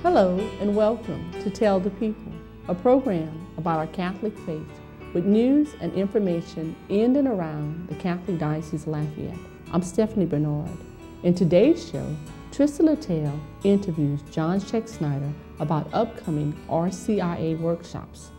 Hello and welcome to Tell the People, a program about our Catholic faith with news and information in and around the Catholic Diocese of Lafayette. I'm Stephanie Bernard. In today's show, Trista Littell interviews John Scheck-Snyder about upcoming RCIA workshops,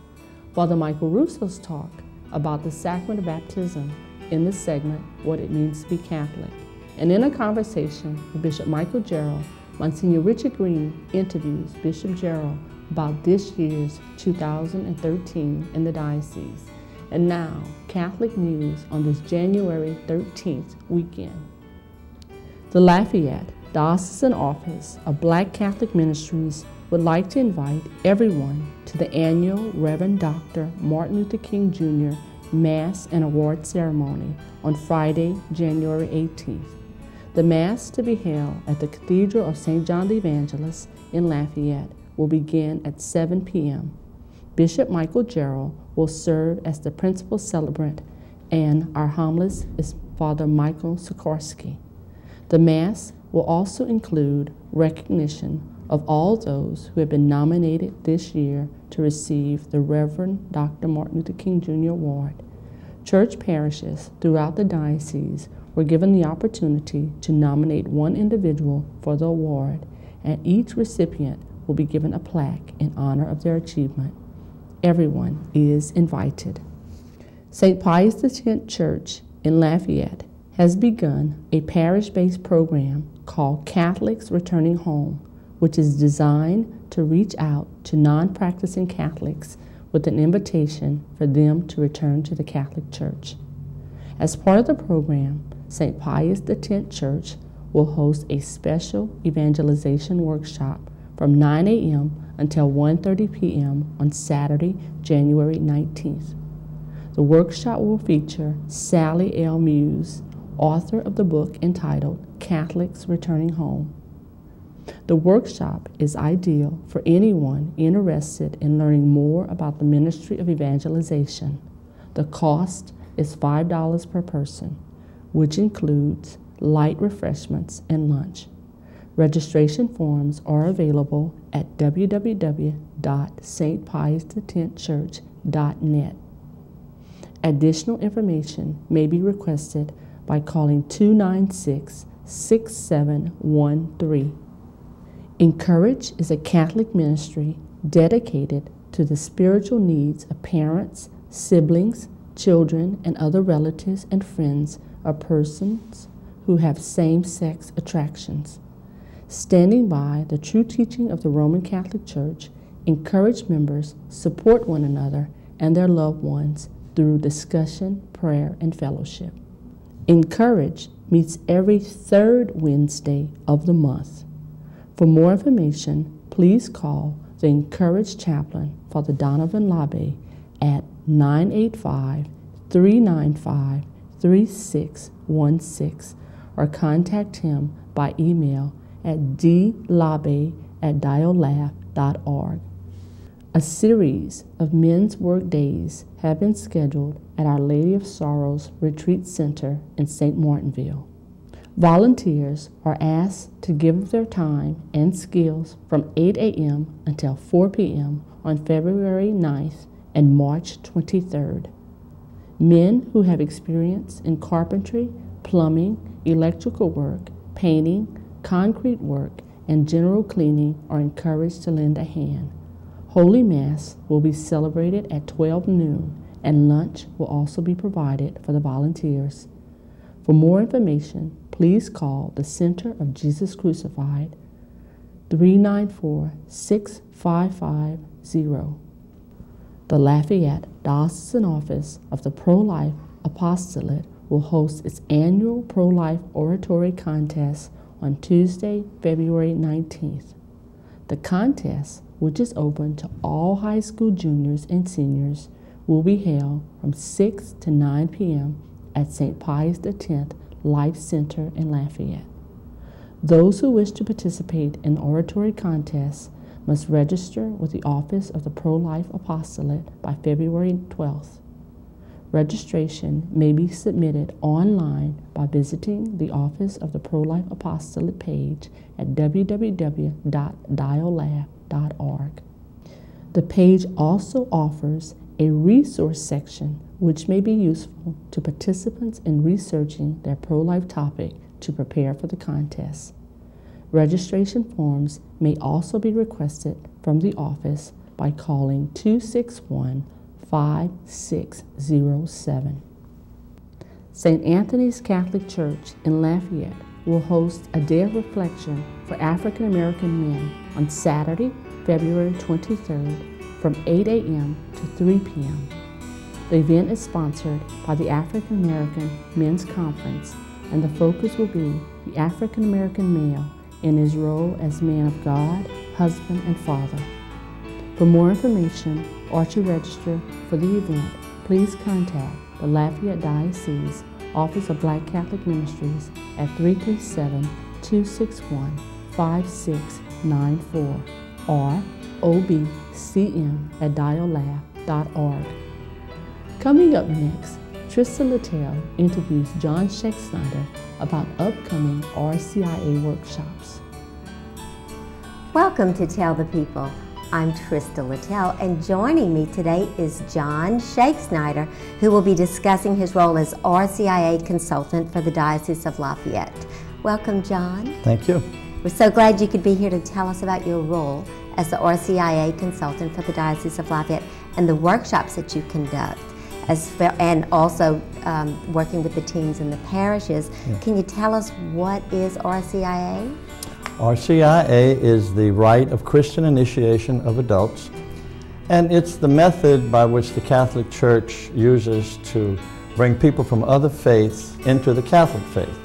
Father Michael Russo's talk about the sacrament of baptism in the segment, What It Means to Be Catholic. And in a conversation with Bishop Michael Gerald, Monsignor Richard Green interviews Bishop Gerald about this year's 2013 in the diocese. And now, Catholic news on this January 13th weekend. The Lafayette Diocesan Office of Black Catholic Ministries would like to invite everyone to the annual Reverend Dr. Martin Luther King Jr. Mass and Award Ceremony on Friday, January 18th. The Mass to be held at the Cathedral of St. John the Evangelist in Lafayette will begin at 7 p.m. Bishop Michael Gerald will serve as the principal celebrant, and our homilist is Father Michael Sikorsky. The Mass will also include recognition of all those who have been nominated this year to receive the Reverend Dr. Martin Luther King Jr. Award. Church parishes throughout the diocese were given the opportunity to nominate one individual for the award, and each recipient will be given a plaque in honor of their achievement. Everyone is invited. St. Pius X Church in Lafayette has begun a parish-based program called Catholics Returning Home, which is designed to reach out to non-practicing Catholics with an invitation for them to return to the Catholic Church. As part of the program, St. Pius X Church will host a special evangelization workshop from 9 a.m. until 1:30 p.m. on Saturday, January 19th. The workshop will feature Sally L. Muse, author of the book entitled Catholics Returning Home. The workshop is ideal for anyone interested in learning more about the ministry of evangelization. The cost is $5 per person, which includes light refreshments and lunch. Registration forms are available at www.stpius10church.net. Additional information may be requested by calling 296-6713. Encourage is a Catholic ministry dedicated to the spiritual needs of parents, siblings, children, and other relatives and friends of persons who have same-sex attractions. Standing by the true teaching of the Roman Catholic Church, Encourage members support one another and their loved ones through discussion, prayer, and fellowship. Encourage meets every third Wednesday of the month. For more information, please call the Encourage Chaplain, Father Donovan Labe, at 985-395-3616 or contact him by email at dlabe@diolaf.org. A series of men's work days have been scheduled at Our Lady of Sorrows Retreat Center in St. Martinville. Volunteers are asked to give their time and skills from 8 a.m. until 4 p.m. on February 9th and March 23rd. Men who have experience in carpentry, plumbing, electrical work, painting, concrete work, and general cleaning are encouraged to lend a hand. Holy Mass will be celebrated at 12 noon, and lunch will also be provided for the volunteers. For more information, please call the Center of Jesus Crucified, 394-6550. The Lafayette Diocesan Office of the Pro-Life Apostolate will host its annual Pro-Life Oratory Contest on Tuesday, February 19th. The contest, which is open to all high school juniors and seniors, will be held from 6 to 9 p.m. at St. Pius X Life Center in Lafayette. Those who wish to participate in the oratory contest must register with the Office of the Pro-Life Apostolate by February 12th. Registration may be submitted online by visiting the Office of the Pro-Life Apostolate page at www.dialab.org. The page also offers a resource section which may be useful to participants in researching their pro-life topic to prepare for the contest. Registration forms may also be requested from the office by calling 261-5607. St. Anthony's Catholic Church in Lafayette will host a day of reflection for African American men on Saturday, February 23rd from 8 a.m. to 3 p.m. The event is sponsored by the African American Men's Conference, and the focus will be the African American male in his role as man of God, husband, and father. For more information or to register for the event, please contact the Lafayette Diocese Office of Black Catholic Ministries at 337-261-5694 or obcm@dialab.org. Coming up next, Trista Littell interviews John Schexnayder about upcoming RCIA workshops. Welcome to Tell the People. I'm Trista Littell, and joining me today is John Schexnayder, who will be discussing his role as RCIA consultant for the Diocese of Lafayette. Welcome, John. Thank you. We're so glad you could be here to tell us about your role as the RCIA consultant for the Diocese of Lafayette and the workshops that you conduct, and also working with the teams in the parishes. Yeah. Can you tell us what is RCIA? RCIA is the Rite of Christian Initiation of Adults, and it's the method by which the Catholic Church uses to bring people from other faiths into the Catholic faith.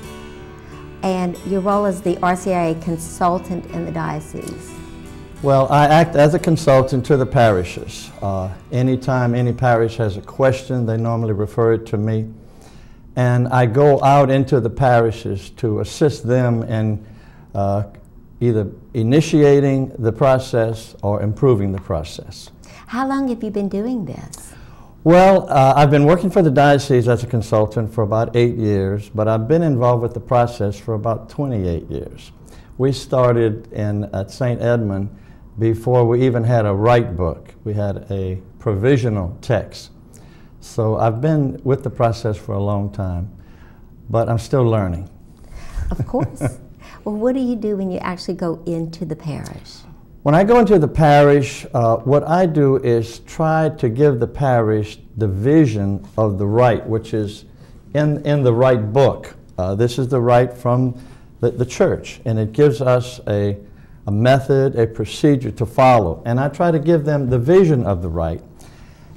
And your role as the RCIA consultant in the diocese? Well, I act as a consultant to the parishes. Anytime any parish has a question, they normally refer it to me, and I go out into the parishes to assist them in either initiating the process or improving the process. How long have you been doing this? Well, I've been working for the diocese as a consultant for about 8 years, but I've been involved with the process for about 28 years. We started at St. Edmund before we even had a rite book. We had a provisional text. So I've been with the process for a long time, but I'm still learning. Of course. Well, what do you do when you actually go into the parish? When I go into the parish, what I do is try to give the parish the vision of the rite, which is in the rite book. This is the rite from the church, and it gives us a method, a procedure to follow. And I try to give them the vision of the rite.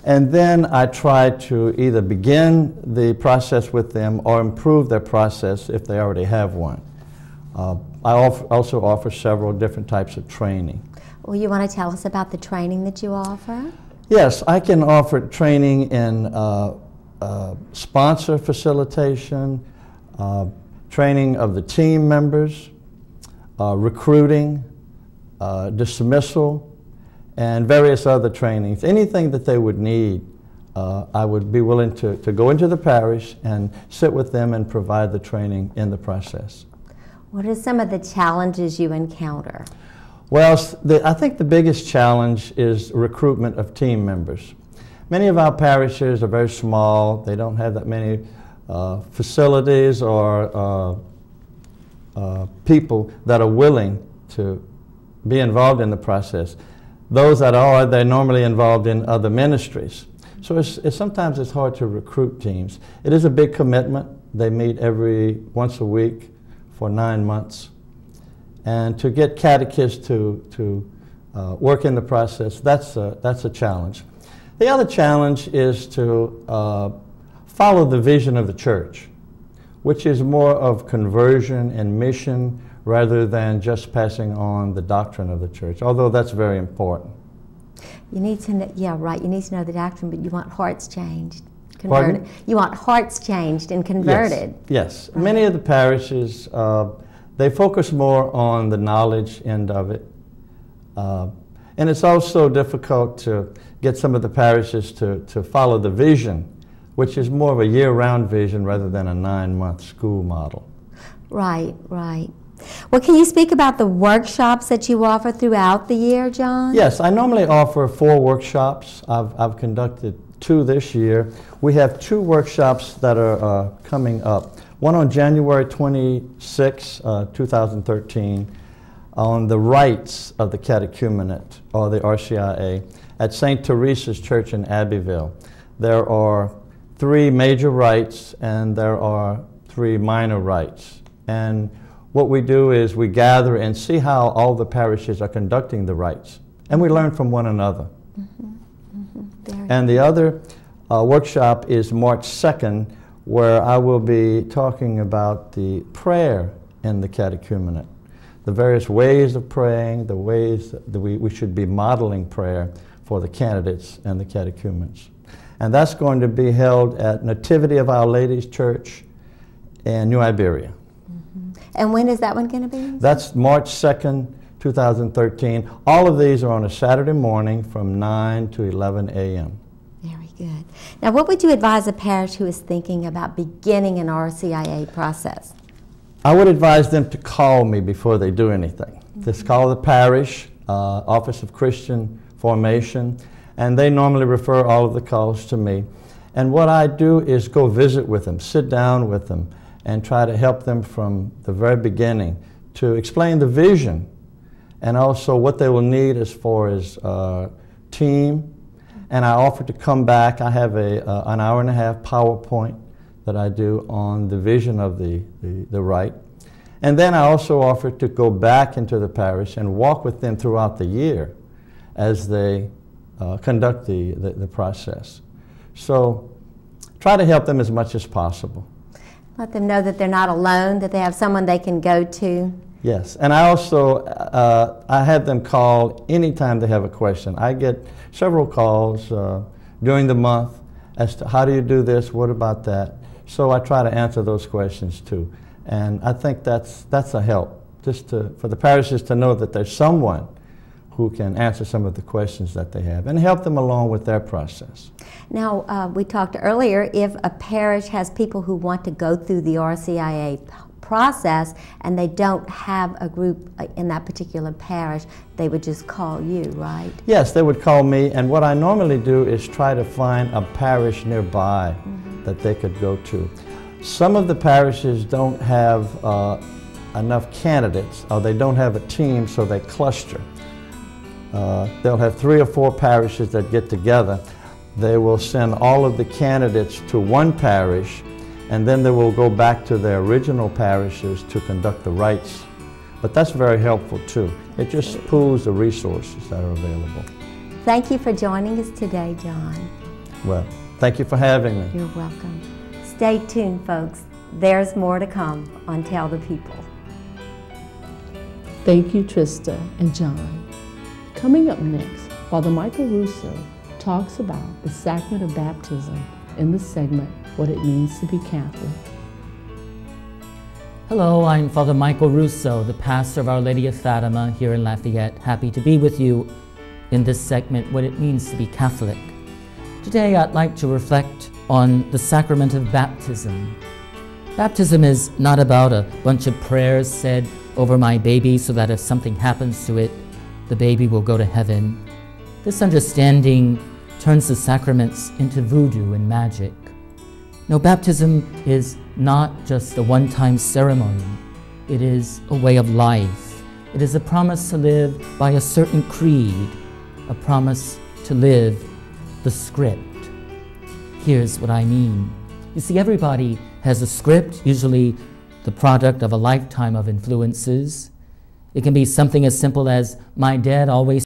And then I try to either begin the process with them or improve their process if they already have one. I also offer several different types of training. Well, you want to tell us about the training that you offer? Yes, I can offer training in sponsor facilitation, training of the team members, recruiting, dismissal, and various other trainings. Anything that they would need, I would be willing to go into the parish and sit with them and provide the training in the process. What are some of the challenges you encounter? Well, I think the biggest challenge is recruitment of team members. Many of our parishes are very small. They don't have that many facilities or people that are willing to be involved in the process. Those that are, they're normally involved in other ministries. So sometimes it's hard to recruit teams. It is a big commitment. They meet once a week for 9 months. And to get catechists to work in the process, that's a challenge. The other challenge is to follow the vision of the church, which is more of conversion and mission rather than just passing on the doctrine of the church, although that's very important. You need to know, yeah, right, you need to know the doctrine, but you want hearts changed. Converted. You want hearts changed and converted. Yes. Right. Many of the parishes, they focus more on the knowledge end of it. And it's also difficult to get some of the parishes to follow the vision which is more of a year-round vision rather than a 9-month school model. Right, right. Well, can you speak about the workshops that you offer throughout the year, John? Yes, I normally offer 4 workshops. I've conducted 2 this year. We have 2 workshops that are coming up. One on January 26, 2013, on the rites of the catechumenate, or the RCIA, at St. Teresa's Church in Abbeville. There are 3 major rites and there are 3 minor rites. And what we do is we gather and see how all the parishes are conducting the rites. And we learn from one another. And the other workshop is March 2nd, where I will be talking about the prayer in the catechumenate, the various ways of praying, the ways that we should be modeling prayer for the candidates and the catechumens. And that's going to be held at Nativity of Our Lady's Church in New Iberia. And when is that one going to be? That's March 2nd, 2013. All of these are on a Saturday morning from 9 to 11 a.m. Very good. Now, what would you advise a parish who is thinking about beginning an RCIA process? I would advise them to call me before they do anything. Just call the parish, Office of Christian Formation, and they normally refer all of the calls to me. And what I do is go visit with them, sit down with them, and try to help them from the very beginning to explain the vision and also what they will need as far as team. And I offer to come back. I have an hour-and-a-half PowerPoint that I do on the vision of the rite. And then I also offer to go back into the parish and walk with them throughout the year as they conduct the process. So try to help them as much as possible. Let them know that they're not alone, that they have someone they can go to. Yes, and I also, I have them call anytime they have a question. I get several calls during the month as to how do you do this, what about that? So I try to answer those questions too. And I think that's a help, just for the parishes to know that there's someone who can answer some of the questions that they have and help them along with their process. Now, we talked earlier, if a parish has people who want to go through the RCIA process and they don't have a group in that particular parish, they would just call you, right? Yes, they would call me, and what I normally do is try to find a parish nearby that they could go to. Some of the parishes don't have enough candidates, or they don't have a team, so they cluster. They'll have 3 or 4 parishes that get together. They will send all of the candidates to one parish, and then they will go back to their original parishes to conduct the rites. But that's very helpful too. It just pools the resources that are available. Thank you for joining us today, John. Well, thank you for having me. You're welcome. Stay tuned, folks. There's more to come on Tell the People. Thank you, Trista and John. Coming up next, Father Michael Russo talks about the sacrament of baptism in the segment, What It Means to Be Catholic. Hello, I'm Father Michael Russo, the pastor of Our Lady of Fatima here in Lafayette. Happy to be with you in this segment, What It Means to Be Catholic. Today I'd like to reflect on the sacrament of baptism. Baptism is not about a bunch of prayers said over my baby so that if something happens to it, the baby will go to heaven. This understanding turns the sacraments into voodoo and magic. No, baptism is not just a one-time ceremony. It is a way of life. It is a promise to live by a certain creed, a promise to live the script. Here's what I mean. You see, everybody has a script, usually the product of a lifetime of influences. It can be something as simple as, my dad always